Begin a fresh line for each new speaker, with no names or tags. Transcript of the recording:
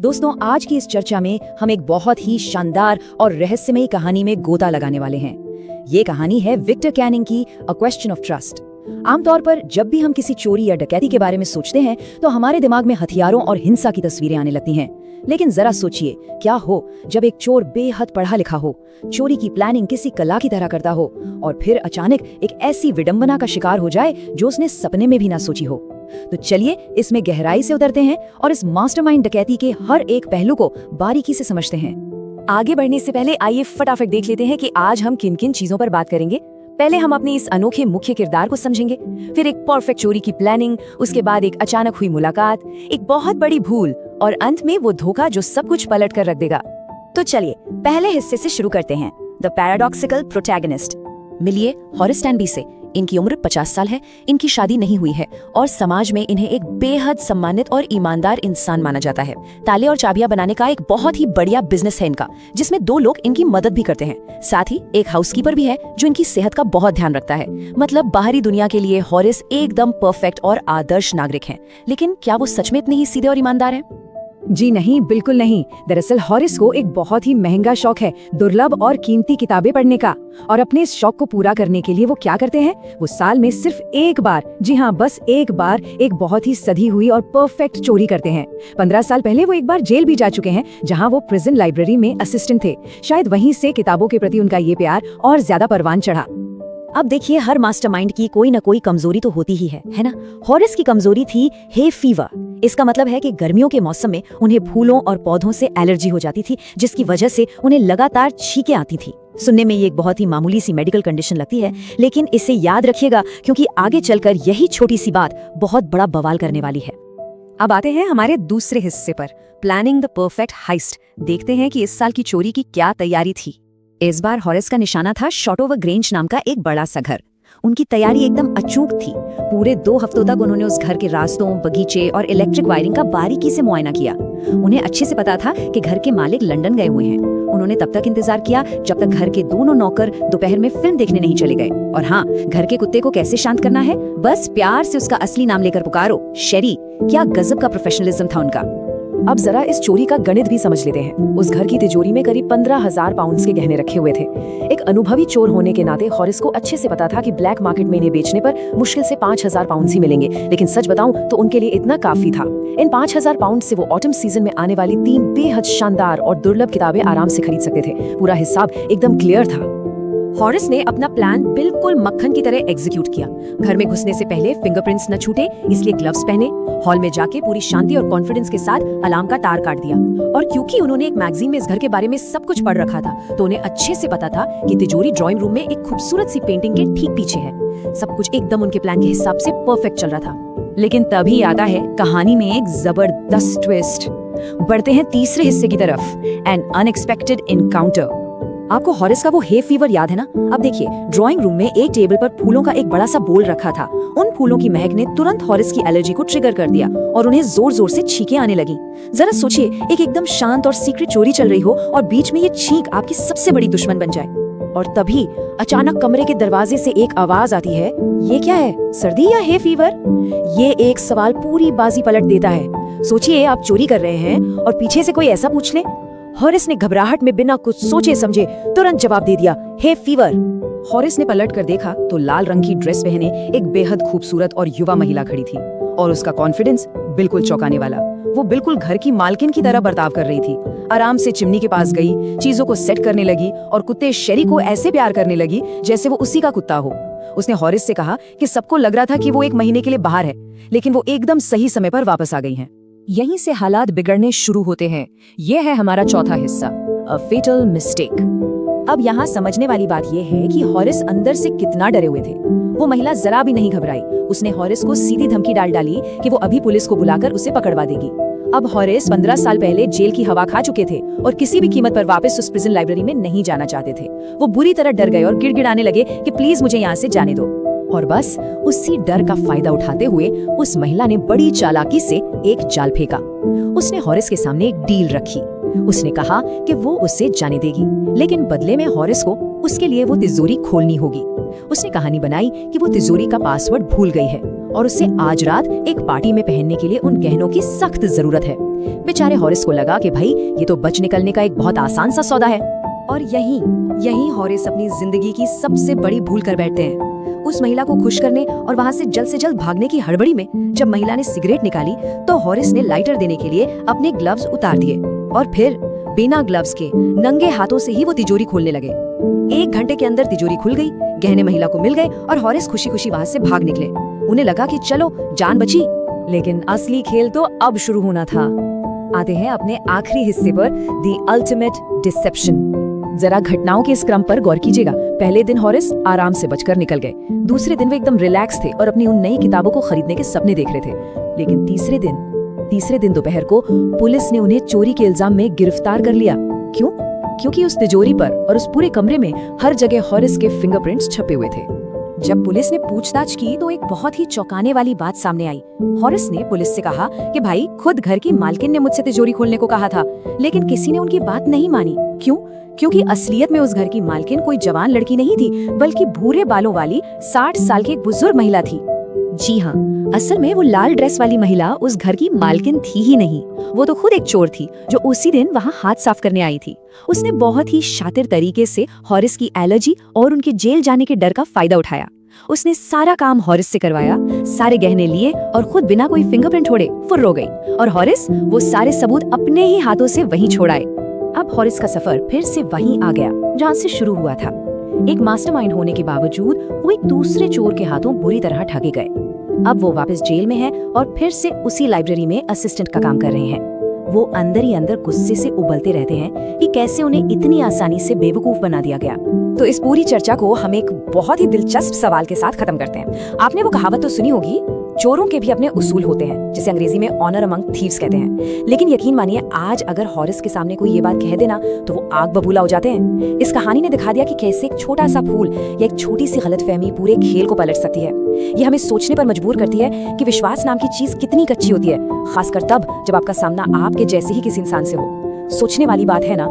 दोस्तों, आज की इस चर्चा में हम एक बहुत ही शानदार और रहस्यमयी कहानी में गोता लगाने वाले हैं। ये कहानी है विक्टर कैनिंग की अ क्वेश्चन ऑफ ट्रस्ट। आमतौर पर जब भी हम किसी चोरी या डकैती के बारे में सोचते हैं तो हमारे दिमाग में हथियारों और हिंसा की तस्वीरें आने लगती हैं। लेकिन जरा सोचिए, क्या हो जब एक चोर बेहद पढ़ा लिखा हो, चोरी की प्लानिंग किसी कला की तरह करता हो और फिर अचानक एक ऐसी विडंबना का शिकार हो जाए जो उसने सपने में भी ना सोची हो। तो चलिए इसमें गहराई से उतरते हैं और इस मास्टरमाइंड डकैती के हर एक पहलू को बारीकी से समझते हैं। आगे बढ़ने से पहले आइए फटाफट देख लेते हैं कि आज हम किन किन चीजों पर बात करेंगे। पहले हम अपने इस अनोखे मुख्य किरदार को समझेंगे, फिर एक परफेक्ट चोरी की प्लानिंग, उसके बाद एक अचानक हुई मुलाकात, एक बहुत बड़ी भूल और अंत में वो धोखा जो सब कुछ पलट कर रख देगा। तो चलिए पहले हिस्से से शुरू करते हैं, द पैराडॉक्सिकल प्रोटैगनिस्ट। मिलिए हॉरिस टैनबी से। इनकी उम्र 50 साल है, इनकी शादी नहीं हुई है और समाज में इन्हें एक बेहद सम्मानित और ईमानदार इंसान माना जाता है। ताले और चाबियां बनाने का एक बहुत ही बढ़िया बिजनेस है इनका, जिसमें 2 लोग इनकी मदद भी करते हैं। साथ ही एक हाउसकीपर भी है जो इनकी सेहत का बहुत ध्यान रखता है। मतलब बाहरी दुनिया के लिए हॉरिस एकदम परफेक्ट और आदर्श नागरिक हैं। लेकिन क्या वो सच में इतने ही सीधे और ईमानदार हैं?
जी नहीं, बिल्कुल नहीं। दरअसल हॉरिस को एक बहुत ही महंगा शौक है दुर्लभ और कीमती किताबें पढ़ने का। और अपने इस शौक को पूरा करने के लिए वो क्या करते हैं, वो साल में सिर्फ एक बार, जी हाँ बस एक बार, एक बहुत ही सधी हुई और परफेक्ट चोरी करते हैं। 15 साल पहले वो एक बार जेल भी जा चुके हैं, जहाँ वो प्रिजन लाइब्रेरी में असिस्टेंट थे। शायद वहीं से किताबों के प्रति उनका ये प्यार और ज्यादा परवान चढ़ा।
अब देखिए, हर मास्टरमाइंड की कोई न कोई कमजोरी तो होती ही है ना? हॉरिस की कमजोरी थी हे फीवर। इसका मतलब है कि गर्मियों के मौसम में उन्हें फूलों और पौधों से एलर्जी हो जाती थी, जिसकी वजह से उन्हें लगातार छींकें आती थी। सुनने में ये एक बहुत ही मामूली सी मेडिकल कंडीशन लगती है, लेकिन इसे याद रखिएगा क्योंकि आगे चलकर यही छोटी सी बात बहुत बड़ा बवाल करने वाली है।
अब आते हैं हमारे दूसरे हिस्से पर, प्लानिंग द परफेक्ट हाइस्ट। देखते हैं कि इस साल की चोरी की क्या तैयारी थी।
इस बार हॉरिस का निशाना था शॉटोवर ग्रेंज नाम का एक बड़ा सा घर। उनकी तैयारी एकदम अचूक थी। पूरे 2 हफ्तों तक उन्होंने उस घर के रास्तों, बगीचे और इलेक्ट्रिक वायरिंग का बारीकी से मुआयना किया। उन्हें अच्छे से पता था कि घर के मालिक लंदन गए हुए हैं। उन्होंने तब तक इंतजार किया जब तक घर के दोनों नौकर दोपहर में फिल्म देखने नहीं चले गए। और हाँ, घर के कुत्ते को कैसे शांत करना है, बस प्यार से उसका असली नाम लेकर पुकारो, शेरी। क्या गजब का प्रोफेशनलिज्म था उनका।
अब जरा इस चोरी का गणित भी समझ लेते हैं। उस घर की तिजोरी में करीब 15,000 पाउंड्स के गहने रखे हुए थे। एक अनुभवी चोर होने के नाते हॉरिस को अच्छे से पता था कि ब्लैक मार्केट में इन्हें बेचने पर मुश्किल से 5,000 पाउंड्स ही मिलेंगे। लेकिन सच बताऊं तो उनके लिए इतना काफी था। इन 5,000 पाउंड से वो ऑटम सीजन में आने वाली 3 बेहद शानदार और दुर्लभ किताबें आराम से खरीद सकते थे। पूरा हिसाब एकदम क्लियर था।
हॉरिस ने अपना प्लान बिल्कुल मक्खन की तरह एग्जीक्यूट किया। घर में घुसने से पहले फिंगरप्रिंट्स न छूटे, इसलिए ग्लव्स पहने। हॉल में जाके पूरी शांति और कॉन्फिडेंस के साथ अलार्म का तार काट दिया। और क्योंकि उन्होंने एक मैगजीन में इस घर के बारे में सब कुछ पढ़ रखा था, तो उन्हें अच्छे से पता था कि तिजोरी ड्राइंग रूम में एक खूबसूरत सी पेंटिंग के ठीक पीछे है। सब कुछ एकदम उनके प्लान के हिसाब से परफेक्ट चल रहा था। लेकिन तभी आता है कहानी में एक जबरदस्त ट्विस्ट। बढ़ते हैं तीसरे हिस्से की तरफ, एन अनएक्सपेक्टेड इनकाउंटर। आपको हॉरिस का वो हे फीवर याद है ना? अब देखिए, ड्राइंग रूम में एक टेबल पर फूलों का एक बड़ा सा बोल रखा था। उन फूलों की महक ने तुरंत हॉरिस की एलर्जी को ट्रिगर कर दिया और उन्हें जोर जोर से छींकें आने लगी। जरा सोचिए, एक एकदम शांत और सीक्रेट चोरी चल रही हो और बीच में ये छींक आपकी सबसे बड़ी दुश्मन बन जाए। और तभी अचानक कमरे के दरवाजे से एक आवाज आती है। ये क्या है, सर्दी या हे फीवर? ये एक सवाल पूरी बाजी पलट देता है। सोचिए, आप चोरी कर रहे हैं और पीछे से कोई ऐसा पूछ ले। हॉरिस ने घबराहट में बिना कुछ सोचे समझे तुरंत जवाब दे दिया, हे फीवर। हॉरिस ने पलट कर देखा तो लाल रंग की ड्रेस पहने एक बेहद खूबसूरत और युवा महिला खड़ी थी और उसका कॉन्फिडेंस बिल्कुल चौंकाने वाला। वो बिल्कुल घर की मालकिन की तरह बर्ताव कर रही थी। आराम से चिमनी के पास गई, चीजों को सेट करने लगी और कुत्ते शेरी को ऐसे प्यार करने लगी जैसे वो उसी का कुत्ता हो। उसने हॉरिस से कहा कि सबको लग रहा था कि वो 1 महीने के लिए बाहर है, लेकिन वो एकदम सही समय पर वापस आ गई हैं। यहीं से हालात बिगड़ने शुरू होते हैं। यह है हमारा चौथा हिस्सा, अ फेटल मिस्टेक। अब यहाँ समझने वाली बात यह है कि हॉरिस अंदर से कितना डरे हुए थे। वो महिला जरा भी नहीं घबराई। उसने हॉरिस को सीधी धमकी डाल डाली कि वो अभी पुलिस को बुलाकर उसे पकड़वा देगी। अब हॉरिस 15 साल पहले जेल की हवा खा चुके थे और किसी भी कीमत पर वापस उस प्रिजन लाइब्रेरी में नहीं जाना चाहते थे। वो बुरी तरह डर गए और गिड़गिड़ाने लगे कि प्लीज मुझे यहाँ से जाने दो। और बस उसी डर का फायदा उठाते हुए उस महिला ने बड़ी चालाकी से एक जाल फेंका। उसने हॉरिस के सामने एक डील रखी। उसने कहा कि वो उसे जाने देगी, लेकिन बदले में हॉरिस को उसके लिए वो तिजोरी खोलनी होगी। उसने कहानी बनाई कि वो तिजोरी का पासवर्ड भूल गई है और उसे आज रात एक पार्टी में पहनने के लिए उन गहनों की सख्त जरूरत है। बेचारे हॉरिस को लगा कि भाई ये तो बच निकलने का एक बहुत आसान सा सौदा है। और यहीं हॉरिस अपनी जिंदगी की सबसे बड़ी भूल कर बैठते हैं। उस महिला को खुश करने और वहाँ से जल्द भागने की हड़बड़ी में जब महिला ने सिगरेट निकाली तो हॉरिस ने लाइटर देने के लिए अपने ग्लव्स उतार दिए और फिर बिना ग्लव्स के नंगे हाथों से ही वो तिजोरी खोलने लगे। 1 घंटे के अंदर तिजोरी खुल गई, गहने महिला को मिल गए और हॉरिस खुशी खुशी वहाँ से भाग निकले। उन्हें लगा कि चलो जान बची।
लेकिन असली खेल तो अब शुरू होना था। आते हैं अपने आखिरी हिस्से पर, द अल्टीमेट डिसेप्शन। जरा घटनाओं के इस क्रम पर गौर कीजिएगा। पहले दिन हॉरिस आराम से बचकर निकल गए। दूसरे दिन वे एकदम रिलैक्स थे और अपनी उन नई किताबों को खरीदने के सपने देख रहे थे। लेकिन तीसरे दिन दोपहर को पुलिस ने उन्हें चोरी के इल्जाम में गिरफ्तार कर लिया। क्यों? क्योंकि उस तिजोरी पर और उस पूरे कमरे में हर जगह हॉरिस के फिंगरप्रिंट्स छपे हुए थे। जब पुलिस ने पूछताछ की तो एक बहुत ही चौंकाने वाली बात सामने आई। हॉरिस ने पुलिस से कहा कि भाई खुद घर की मालकिन ने मुझसे तिजोरी खोलने को कहा था, लेकिन किसी ने उनकी बात नहीं मानी। क्यों? क्योंकि असलियत में उस घर की मालकिन कोई जवान लड़की नहीं थी, बल्कि भूरे बालों वाली 60 साल की एक बुजुर्ग महिला थी। जी हाँ, असल में वो लाल ड्रेस वाली महिला उस घर की मालकिन थी ही नहीं। वो तो खुद एक चोर थी जो उसी दिन वहाँ हाथ साफ करने आई थी। उसने बहुत ही शातिर तरीके से हॉरिस की एलर्जी और उनके जेल जाने के डर का फायदा उठाया। उसने सारा काम हॉरिस से करवाया, सारे गहने लिए और खुद बिना कोई फिंगरप्रिंट छोड़े फुर्र हो गई। और हॉरिस वो सारे सबूत अपने ही हाथों से वहीं छोड़ाए। अब हॉरिस का सफर फिर से वहीं आ गया जहाँ से शुरू हुआ था। एक मास्टरमाइंड होने के बावजूद वो एक दूसरे चोर के हाथों बुरी तरह ठगे गए। अब वो वापस जेल में है और फिर से उसी लाइब्रेरी में असिस्टेंट का काम कर रहे हैं। वो अंदर ही अंदर गुस्से से उबलते रहते हैं कि कैसे उन्हें इतनी आसानी से बेवकूफ बना दिया गया। तो इस पूरी चर्चा को हम एक बहुत ही दिलचस्प सवाल के साथ खत्म करते हैं। आपने वो कहावत तो सुनी होगी, चोरों के भी अपने उसूल होते हैं, जिसे अंग्रेजी में ऑनर अमंग थीव्स कहते हैं। लेकिन यकीन मानिए, आज अगर हॉरिस के सामने कोई ये बात कह देना तो वो आग बबूला हो जाते हैं। इस कहानी ने दिखा दिया कि कैसे एक छोटा सा फूल या एक छोटी सी गलतफहमी पूरे खेल को पलट सकती है। ये हमें सोचने पर मजबूर करती है कि विश्वास नाम की चीज कितनी कच्ची होती है, खासकर तब जब आपका सामना आपके जैसे ही किसी इंसान से हो। सोचने वाली बात है ना।